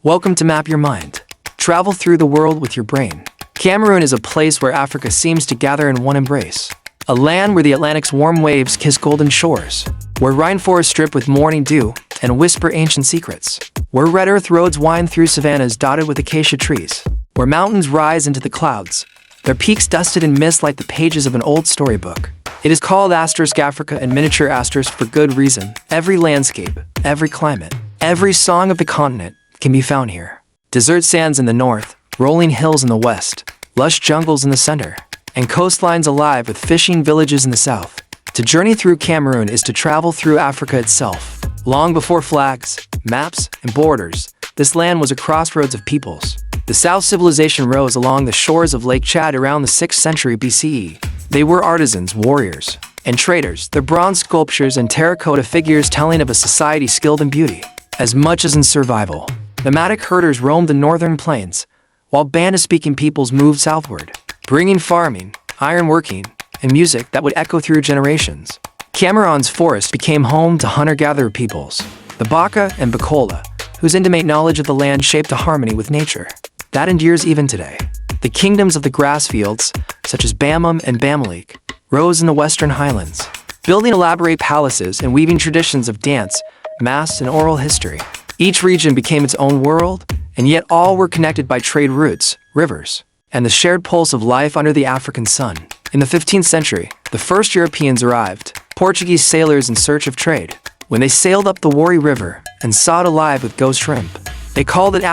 Welcome to Map Your Mind. Travel through the world with your brain. Cameroon is a place where Africa seems to gather in one embrace. A land where the Atlantic's warm waves kiss golden shores, where rainforests drip with morning dew and whisper ancient secrets, where red earth roads wind through savannas dotted with acacia trees, where mountains rise into the clouds, their peaks dusted in mist like the pages of an old storybook. It is called Africa and miniature for good reason. Every landscape, every climate, every song of the continent can be found here. Desert sands in the north, rolling hills in the west, lush jungles in the center, and coastlines alive with fishing villages in the south. To journey through Cameroon is to travel through Africa itself. Long before flags, maps, and borders, this land was a crossroads of peoples. The South civilization rose along the shores of Lake Chad around the 6th century BCE. They were artisans, warriors, and traders, their bronze sculptures and terracotta figures telling of a society skilled in beauty, as much as in survival. Nomadic herders roamed the northern plains, while Banda-speaking peoples moved southward, bringing farming, ironworking, and music that would echo through generations. Cameroon's forest became home to hunter-gatherer peoples, the Baka and Bakola, whose intimate knowledge of the land shaped a harmony with nature that endures even today. The kingdoms of the grass fields, such as Bamum and Bamalik, rose in the western highlands, building elaborate palaces and weaving traditions of dance, masks, and oral history. Each region became its own world, and yet all were connected by trade routes, rivers, and the shared pulse of life under the African sun. In the 15th century, the first Europeans arrived, Portuguese sailors in search of trade. When they sailed up the Wari River and saw it alive with ghost shrimp, they called it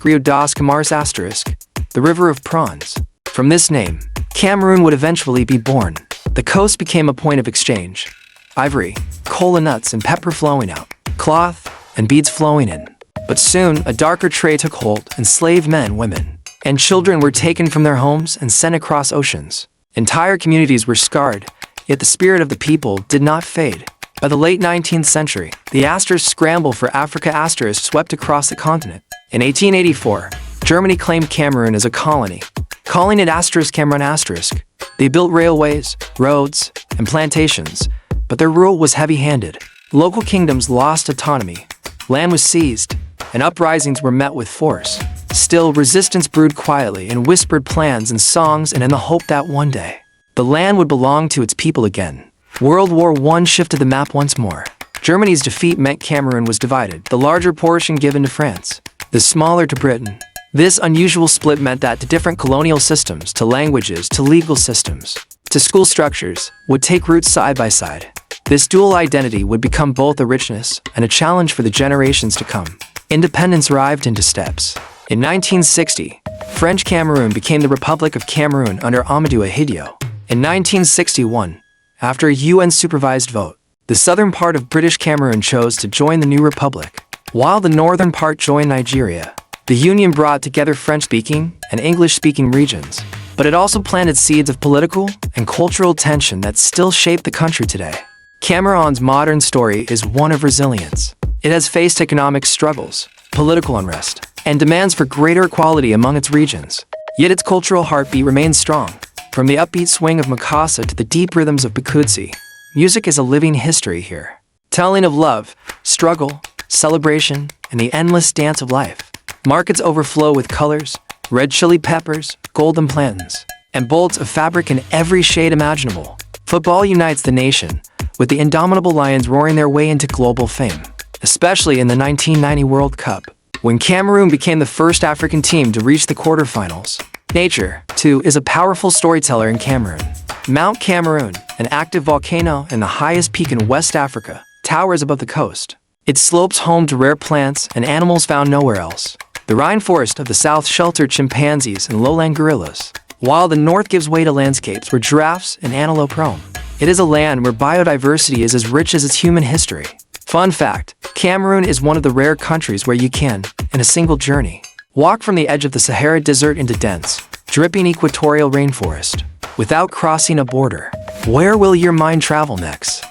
Rio das Camarões *, the river of prawns. From this name, Cameroon would eventually be born. The coast became a point of exchange. Ivory, cola nuts and pepper flowing out, cloth, and beads flowing in. But soon, a darker trade took hold, enslaved men, women, and children were taken from their homes and sent across oceans. Entire communities were scarred, yet the spirit of the people did not fade. By the late 19th century, the scramble for Africa swept across the continent. In 1884, Germany claimed Cameroon as a colony, calling it Cameroon *. They built railways, roads, and plantations, but their rule was heavy-handed. Local kingdoms lost autonomy, land was seized, and uprisings were met with force. Still, resistance brewed quietly in whispered plans and songs and in the hope that one day, the land would belong to its people again. World War I shifted the map once more. Germany's defeat meant Cameroon was divided, the larger portion given to France, the smaller to Britain. This unusual split meant that to different colonial systems, to languages, to legal systems, to school structures, would take roots side by side. This dual identity would become both a richness and a challenge for the generations to come. Independence arrived into steps. In 1960, French Cameroon became the Republic of Cameroon under Amadou Ahidjo. In 1961, after a UN-supervised vote, the southern part of British Cameroon chose to join the new republic, while the northern part joined Nigeria. The union brought together French-speaking and English-speaking regions, but it also planted seeds of political and cultural tension that still shape the country today. Cameroon's modern story is one of resilience. It has faced economic struggles, political unrest, and demands for greater equality among its regions. Yet its cultural heartbeat remains strong. From the upbeat swing of Makassa to the deep rhythms of Bikutsi, music is a living history here, telling of love, struggle, celebration, and the endless dance of life. Markets overflow with colors, red chili peppers, golden plantains, and bolts of fabric in every shade imaginable. Football unites the nation, with the indomitable Lions roaring their way into global fame, especially in the 1990 World Cup, when Cameroon became the first African team to reach the quarterfinals. Nature, too, is a powerful storyteller in Cameroon. Mount Cameroon, an active volcano and the highest peak in West Africa, towers above the coast. Its slopes home to rare plants and animals found nowhere else. The rainforest of the south sheltered chimpanzees and lowland gorillas, while the north gives way to landscapes where giraffes and antelope roam. It is a land where biodiversity is as rich as its human history. Fun fact, Cameroon is one of the rare countries where you can, in a single journey, walk from the edge of the Sahara Desert into dense, dripping equatorial rainforest, without crossing a border. Where will your mind travel next?